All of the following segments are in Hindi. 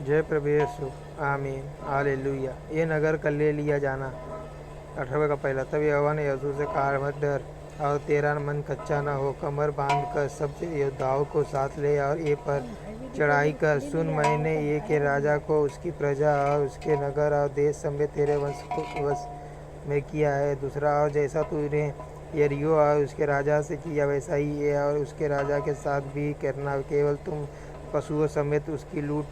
जय प्रभु यीशु। आमीन हालेलुया। ये नगर का ले लिया जाना। 18 का पहला। तब यहोवा ने यहोशू से कहा, मत डर और तेरा मन कच्चा न हो। कमर बांध कर सब योद्धाओं को साथ ले और ये पर चढ़ाई कर। सुन, मैंने ये के राजा को, उसकी प्रजा और उसके नगर और देश समेत तेरे वश में किया है। दूसरा, और जैसा तूने यरीहो और उसके राजा से किया वैसा ही ये और उसके राजा के साथ भी करना। केवल तुम पशुओं समेत उसकी लूट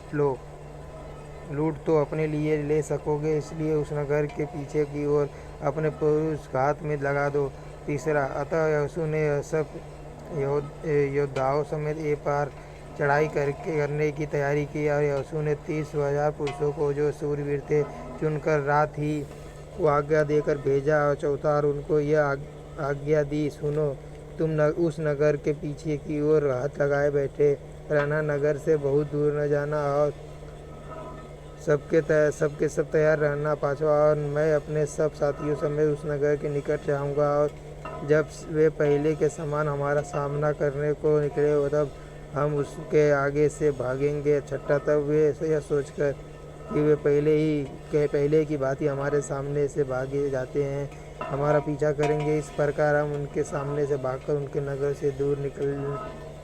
तो अपने लिए ले सकोगे, इसलिए उस नगर के पीछे की ओर अपने पुरुष हाथ में लगा दो। तीसरा, अतः यहोशू ने सब योद्धाओं समेत ए पार चढ़ाई करने की तैयारी की और यहोशू ने 30,000 पुरुषों को, जो शूरवीर थे, चुनकर रात ही को आज्ञा देकर भेजा। और चौथा, और उनको यह आज्ञा दी, सुनो, तुम उस नगर के पीछे की ओर हाथ लगाए बैठे रहना, नगर से बहुत दूर न जाना और सबके सब तैयार रहना। पांचवा, और मैं अपने सब साथियों समेत उस नगर के निकट जाऊंगा और जब वे पहले के समान हमारा सामना करने को निकले तब हम उसके आगे से भागेंगे। छठा, तब वे यह सोचकर कि वे पहले की भांति हमारे सामने से भागे जाते हैं, हमारा पीछा करेंगे। इस प्रकार हम उनके सामने से भागकर उनके नगर से दूर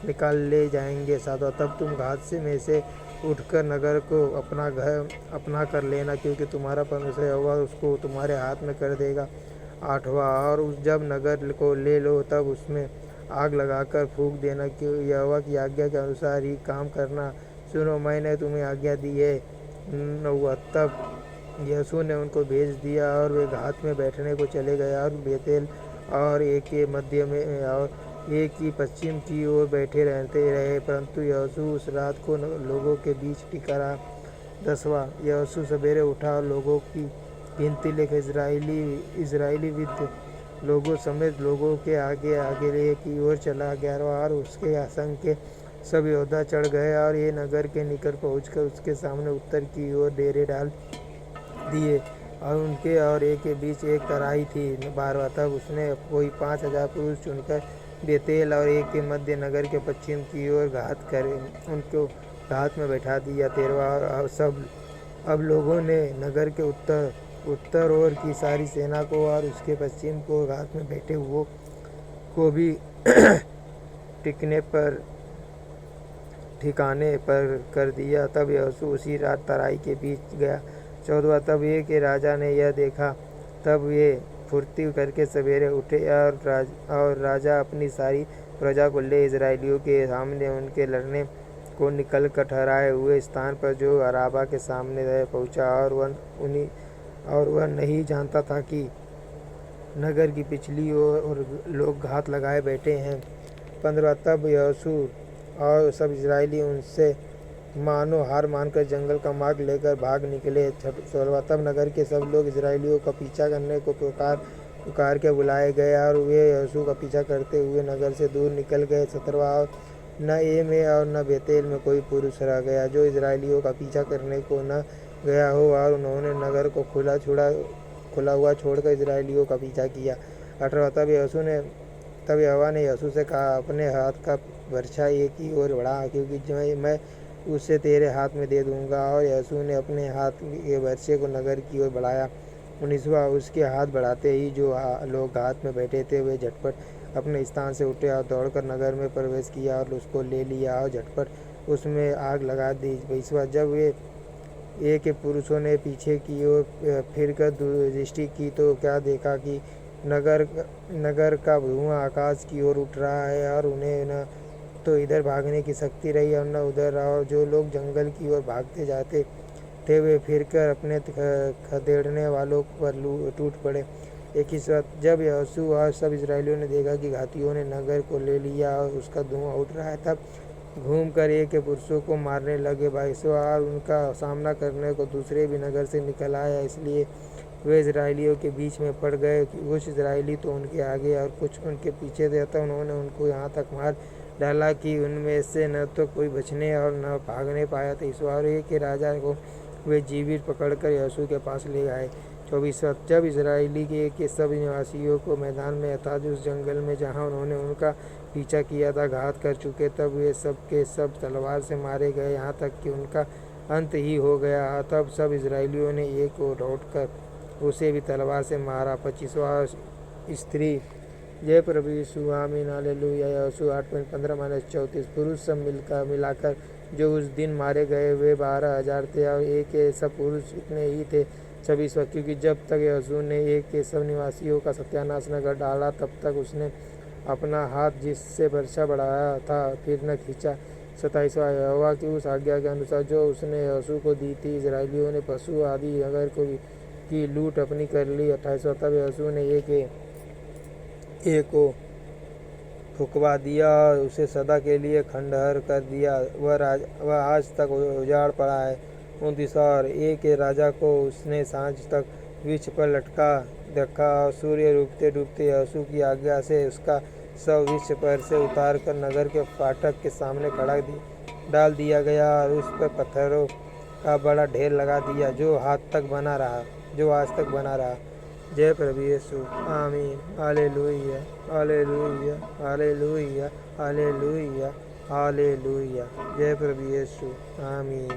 निकाल ले जाएंगे। सातवां, तब तुम घात में से उठकर नगर को अपना घर अपना कर लेना, क्योंकि तुम्हारा परमेश्वर यहोवा उसको तुम्हारे हाथ में कर देगा। आठवां, और जब नगर को ले लो तब उसमें आग लगाकर फूंक देना, कि यहोवा की आज्ञा के अनुसार ही काम करना। सुनो, मैंने तुम्हें आज्ञा दी है। नौवां, तब यहोशू ने उनको भेज दिया और वे घात में बैठने को चले गए और बेतेल और एक के मध्य में और एक ही पश्चिम की ओर बैठे रहते रहे, परंतु यहोशू उस रात को लोगों के बीच टिका रहा। 10वां, यहोशू सवेरे उठा और लोगों की गिनती लेकर इजरायली विद्ध लोगों समेत लोगों के आगे आगे की ओर चला। 11वां, और उसके संग के सब योद्धा चढ़ गए और ये नगर के निकट पहुंचकर उसके सामने उत्तर की ओर डेरे डाल दिए और उनके और एक के बीच एक तराई थी। 12वां, तब उसने कोई 5,000 पुरुष चुनकर बेतेल और एक के मध्य नगर के पश्चिम की ओर घात करे उनको घात में बैठा दिया। 13वां, और अब लोगों ने नगर के उत्तर ओर की सारी सेना को और उसके पश्चिम को घात में बैठे हुए को भी ठिकाने पर कर दिया। तब यहोशू उसी रात तराई के बीच गया। 14वां, तब ये के राजा ने यह देखा, तब वे फुर्ती करके सवेरे उठे और राजा अपनी सारी प्रजा को ले इजरायलियों के सामने उनके लड़ने को निकल कर ठहराए हुए स्थान पर जो अराबा के सामने रह पहुंचा, और वह नहीं जानता था कि नगर की पिछली ओर लोग घात लगाए बैठे हैं। 15वां, तब यहोशू और सब इजरायली उनसे मानो हार मानकर जंगल का मार्ग लेकर भाग निकले। 16वां, तब नगर के सब लोग इजरायलियों का पीछा करने को पुकार के बुलाए गए और वे यहोशू का पीछा करते हुए नगर से दूर निकल गए। 17वां, न ए में और न बेतेल में कोई पुरुष रह गया जो इजरायलियों का पीछा करने को न गया हो, और उन्होंने नगर को खुला हुआ छोड़कर इजरायलियों का पीछा किया। 18वां, तब यहोवा ने यहोशू से कहा, अपने हाथ का बर्छा एक ही ओर बढ़ा, क्योंकि मैं उसे तेरे हाथ में दे दूंगा। और यहोशू ने अपने हाथ के बर्छे को नगर की ओर बढ़ाया। 19वां, उसके हाथ बढ़ाते ही जो लोग हाथ में बैठे थे वे झटपट अपने स्थान से उठे और दौड़कर नगर में प्रवेश किया और उसको ले लिया और झटपट उसमें आग लगा दी। 22वां, जब वे एक के पुरुषों ने पीछे की ओर फिरकर दृष्टि की तो क्या देखा कि नगर का धुआं आकाश की ओर उठ रहा है, और उन्हें न तो इधर भागने की शक्ति रही और न उधर, और जो लोग जंगल की ओर भागते जाते थे वे फिरकर अपने खदेड़ने वालों पर टूट पड़े। 21वां, जब यहोशू और सब इजरायलियों ने देखा कि घातियों ने नगर को ले लिया और उसका धुआं उठ रहा है, तब घूमकर एक के पुरुषों को मारने लगे। 22वां, और उनका सामना करने को दूसरे भी नगर से निकल आया, इसलिए वे इजरायलियों के बीच में पड़ गए। कुछ इजरायली तो उनके आगे और कुछ उनके पीछे थे, अतः उन्होंने उनको यहाँ तक मार डाला कि उनमें से न तो कोई बचने और न भागने पाया। 23वां, के राजा को वे जीवित पकड़कर यहोशू के पास ले आए। 24वां, जब इजरायली के सब निवासियों को मैदान में अर्थात उस जंगल में जहाँ उन्होंने उनका पीछा किया था घात कर चुके, तब वे सब के सब तलवार से मारे गए, यहाँ तक कि उनका अंत ही हो गया। तब सब इजराइलियों ने एक को लौटकर उसे भी तलवार से मारा। 25वां स्त्री। जय प्रभु यीशु। आमीन हालेलुया। यहोशू 8:15-34। पुरुष सब मिलाकर जो उस दिन मारे गए वे 12,000 थे और एक के सब पुरुष इतने ही थे। 26वां। क्योंकि जब तक यहोशू ने एक के सब निवासियों का सत्यानाश न कर डाला तब तक उसने अपना हाथ जिससे वर्षा बढ़ाया था फिर न खींचा। 27वां। यहोवा की उस आज्ञा के अनुसार जो उसने यहोशू को दी थी इजराइलियों ने पशु आदि नगर की लूट अपनी कर ली। 28वां। तब यहोशू ने एक को फुँकवा दिया और उसे सदा के लिए खंडहर कर दिया। वह आज तक उजाड़ पड़ा है। 29वां। और एक के राजा को उसने सांझ तक वृक्ष पर लटका रखा और सूर्य डूबते डूबते यहोशू की आज्ञा से उसका शव वृक्ष पर से उतार कर नगर के फाटक के सामने डाल दिया गया और उस पर पत्थरों का बड़ा ढेर लगा दिया जो आज तक बना रहा। जय प्रभु यीशु। आमीन hallelujah hallelujah hallelujah hallelujah hallelujah. जय प्रभु यीशु। आमीन।